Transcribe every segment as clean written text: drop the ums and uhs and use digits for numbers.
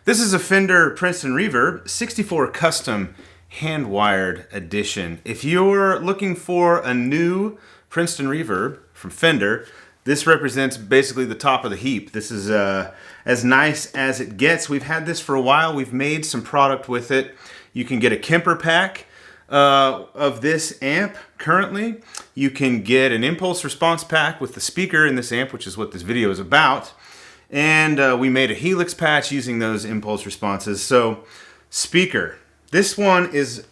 This is a Fender Princeton Reverb 64 Custom Hand-Wired Edition. If you're looking for a new Princeton Reverb from Fender, this represents basically the top of the heap. This is as nice as it gets. We've had this for a while. We've made some product with it. You can get a Kemper pack of this amp currently. You can get an impulse response pack with the speaker in this amp, which is what this video is about. And we made a helix patch using those impulse responses. So, speaker. This one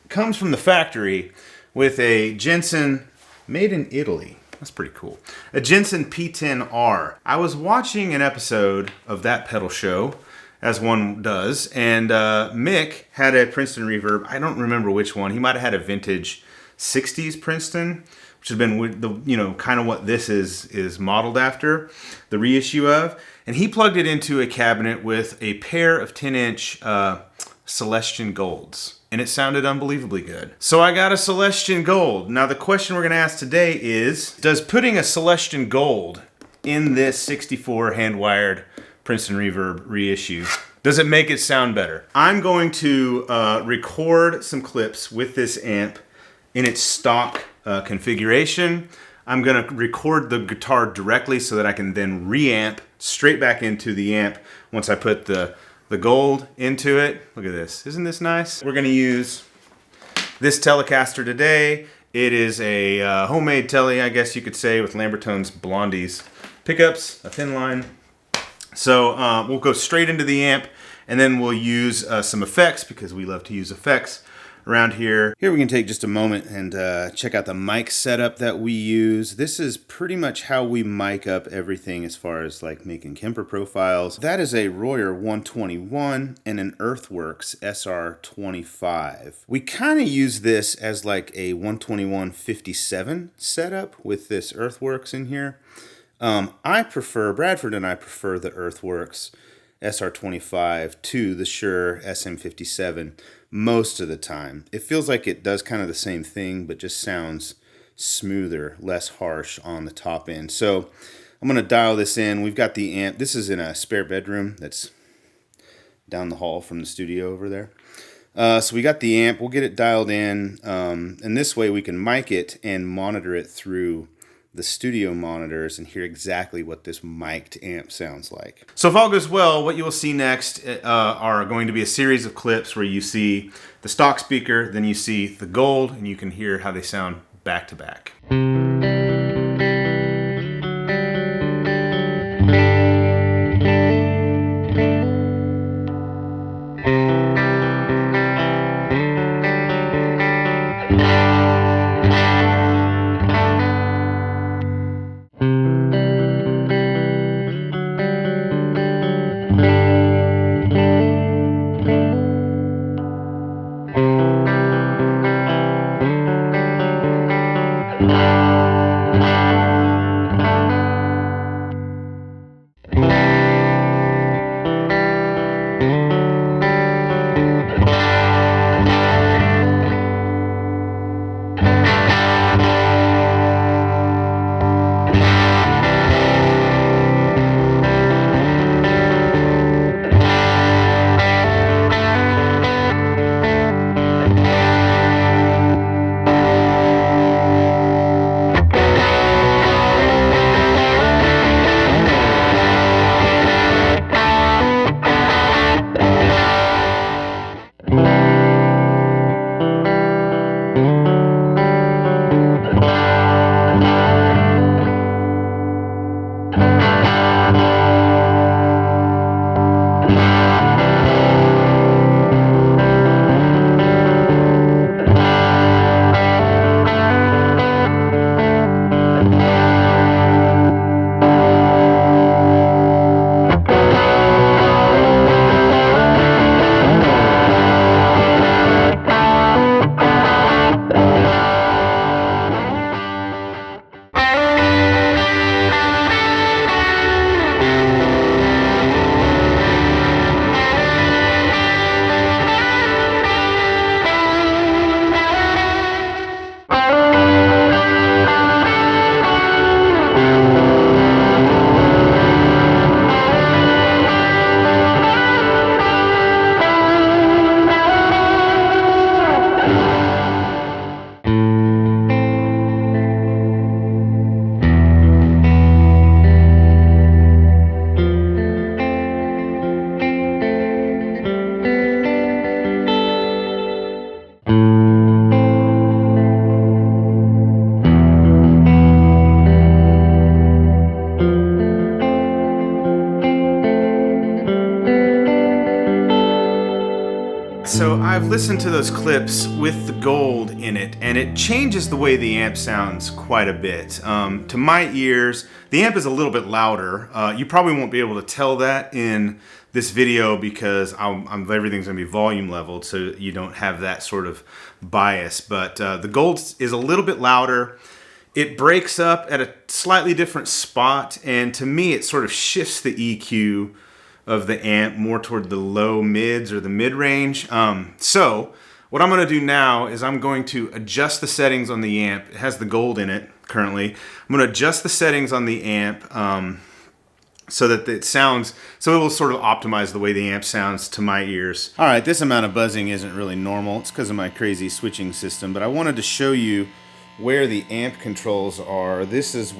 comes from the factory with a Jensen, made in Italy. That's pretty cool. A Jensen P10R. I was watching an episode of That Pedal Show, as one does, and Mick had a Princeton Reverb. I don't remember which one. He might have had a vintage 60s Princeton, which has been the kind of what this is modeled after, the reissue of. And he plugged it into a cabinet with a pair of 10-inch Celestion Golds, and it sounded unbelievably good. So I got a Celestion Gold. Now the question we're going to ask today is, does putting a Celestion Gold in this 64 hand-wired Princeton Reverb reissue, does it make it sound better? I'm going to record some clips with this amp in its stock configuration. I'm going to record the guitar directly so that I can then reamp straight back into the amp once I put the gold into it. Look at this. Isn't this nice? We're going to use this Telecaster today. It is a homemade Tele, I guess you could say, with Lambertone's Blondies pickups, a thin line. So we'll go straight into the amp, and then we'll use some effects, because we love to use effects around here. Here we can take just a moment and check out the mic setup that we use. This is pretty much how we mic up everything as far as like making Kemper profiles. That is a Royer 121 and an Earthworks SR25. We kind of use this as like a 121-57 setup with this Earthworks in here. Bradford and I prefer the Earthworks SR25 to the Shure SM57 most of the time. It feels like it does kind of the same thing, but just sounds smoother, less harsh on the top end. So I'm going to dial this in. We've got the amp. This is in a spare bedroom that's down the hall from the studio over there. So we got the amp. We'll get it dialed in, and this way we can mic it and monitor it through the studio monitors and hear exactly what this mic'd amp sounds like. So if all goes well, what you will see next are going to be a series of clips where you see the stock speaker, then you see the gold, and you can hear how they sound back to back. So I've listened to those clips with the gold in it, and it changes the way the amp sounds quite a bit. To my ears, the amp is a little bit louder. You probably won't be able to tell that in this video because everything's going to be volume leveled, so you don't have that sort of bias. But the gold is a little bit louder. It breaks up at a slightly different spot, and to me it sort of shifts the EQ of the amp more toward the low mids or the mid range. So what I'm going to do now is I'm going to adjust the settings on the amp. It has the gold in it currently. I'm going to adjust the settings on the amp so that it sounds, so it will sort of optimize the way the amp sounds to my ears. All right, this amount of buzzing isn't really normal. It's because of my crazy switching system, but I wanted to show you where the amp controls are. This is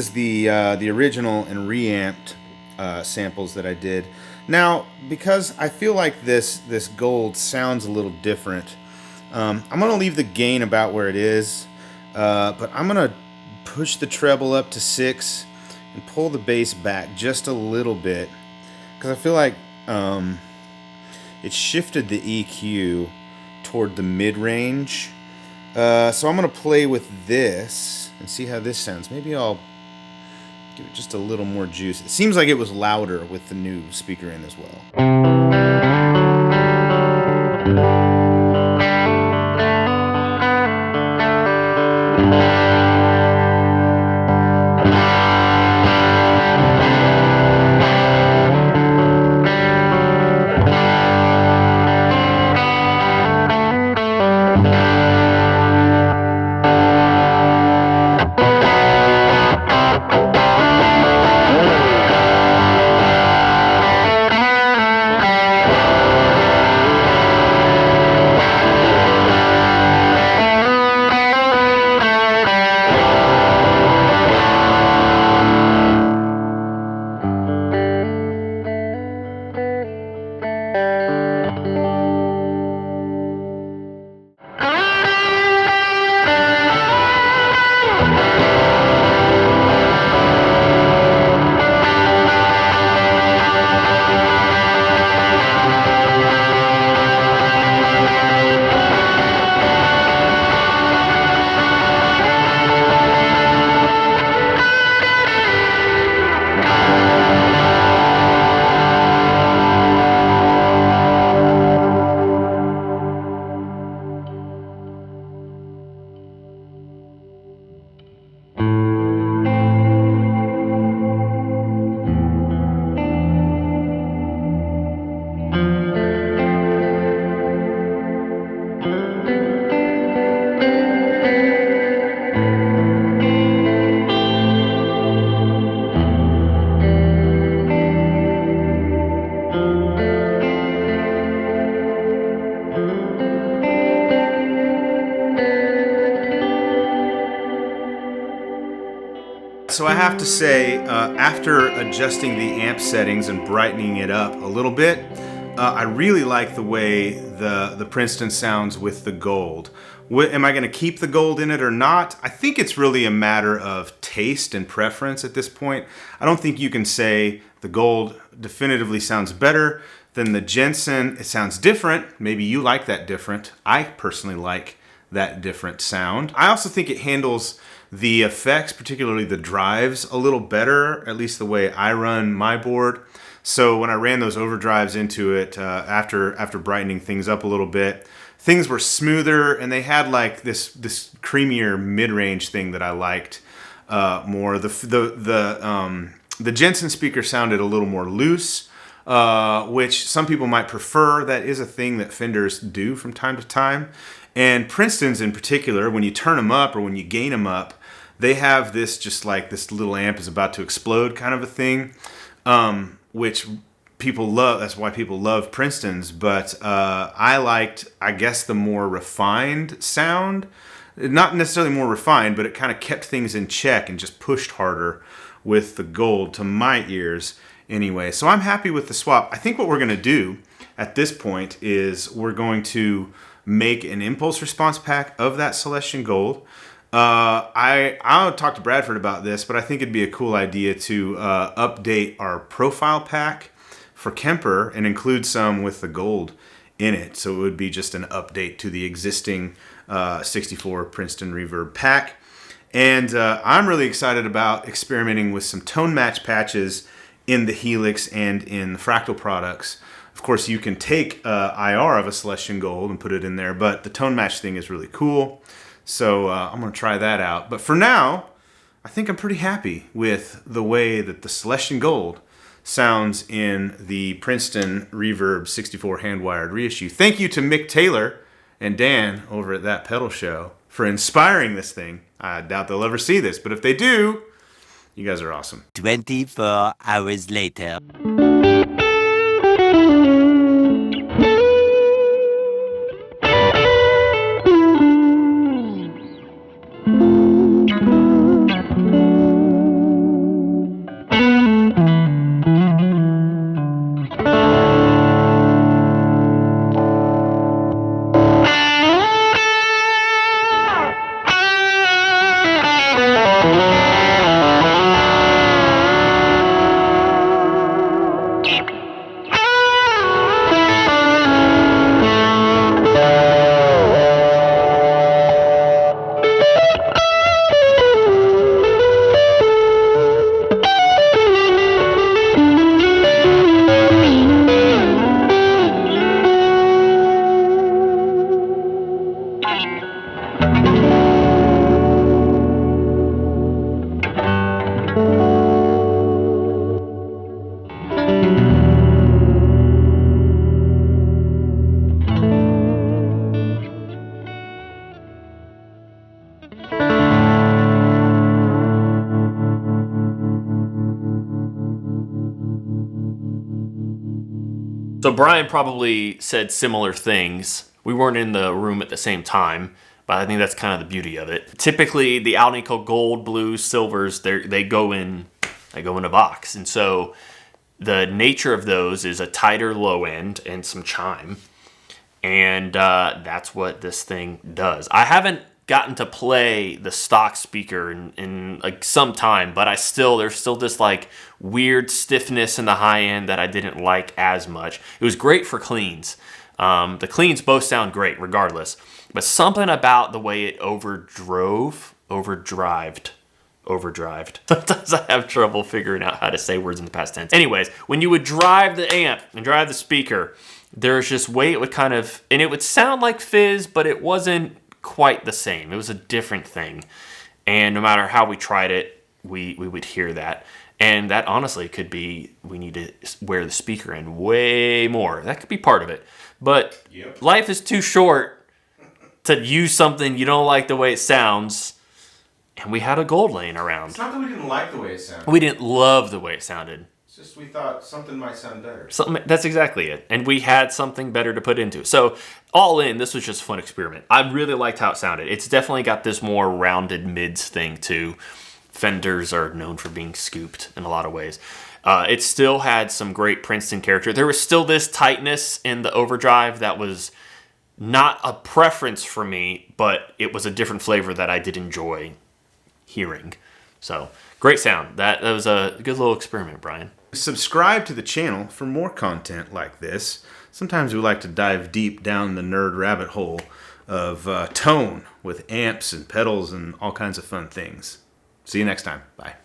the original and reamped samples that I did. Now, because I feel like this gold sounds a little different, I'm going to leave the gain about where it is, but I'm going to push the treble up to 6 and pull the bass back just a little bit, because I feel like it shifted the EQ toward the mid-range. So I'm going to play with this and see how this sounds. Maybe I'll give it just a little more juice. It seems like it was louder with the new speaker in as well. So I have to say, after adjusting the amp settings and brightening it up a little bit, I really like the way the Princeton sounds with the gold. Am I going to keep the gold in it or not? I think it's really a matter of taste and preference at this point. I don't think you can say the gold definitively sounds better than the Jensen. It sounds different. Maybe you like that different. I personally like that different sound. I also think it handles the effects, particularly the drives, a little better, at least the way I run my board. So when I ran those overdrives into it after brightening things up a little bit, things were smoother, and they had like this creamier mid-range thing that I liked more. The Jensen speaker sounded a little more loose, which some people might prefer. That is a thing that Fenders do from time to time. And Princeton's in particular, when you turn them up or when you gain them up, they have this just like this little amp is about to explode kind of a thing, which people love. That's why people love Princeton's. But I liked, I guess, the more refined sound. Not necessarily more refined, but it kind of kept things in check and just pushed harder with the gold to my ears anyway. So I'm happy with the swap. I think what we're going to do at this point is we're going to make an impulse response pack of that Celestion Gold. I'll talk to Bradford about this, but I think it'd be a cool idea to update our profile pack for Kemper and include some with the gold in it. So it would be just an update to the existing 64 Princeton Reverb pack. And I'm really excited about experimenting with some tone match patches in the Helix and in the Fractal products. Of course, you can take IR of a Celestion Gold and put it in there, but the tone match thing is really cool. So I'm going to try that out. But for now, I think I'm pretty happy with the way that the Celestion Gold sounds in the Princeton Reverb 64 hand-wired reissue. Thank you to Mick Taylor and Dan over at That Pedal Show for inspiring this thing. I doubt they'll ever see this, but if they do, you guys are awesome. 24 hours later. So Brian probably said similar things. We weren't in the room at the same time, but I think that's kind of the beauty of it. Typically, the Alnico Gold, Blues, Silvers, they go in a box, and so the nature of those is a tighter low end and some chime, and that's what this thing does. I haven't gotten to play the stock speaker in like some time, but there's still this like weird stiffness in the high end that I didn't like as much. It was great for cleans. The cleans both sound great regardless, but something about the way it overdrived. Sometimes I have trouble figuring out how to say words in the past tense. Anyways, when you would drive the amp and drive the speaker, there's just way it would kind of, and it would sound like fizz, but it wasn't quite the same. It was a different thing. And no matter how we tried it, we would hear that. And that honestly could be, we need to wear the speaker in way more. That could be part of it. But life is too short to use something you don't like the way it sounds. And we had a Gold laying around. It's not that we didn't like the way it sounded. We didn't love the way it sounded. It's just we thought something might sound better. That's exactly it. And we had something better to put into. So all in, this was just a fun experiment. I really liked how it sounded. It's definitely got this more rounded mids thing too. Fenders are known for being scooped in a lot of ways. It still had some great Princeton character. There was still this tightness in the overdrive that was not a preference for me, but it was a different flavor that I did enjoy hearing. So great sound. That was a good little experiment, Brian. Subscribe to the channel for more content like this. Sometimes we like to dive deep down the nerd rabbit hole of tone with amps and pedals and all kinds of fun things. See you next time. Bye.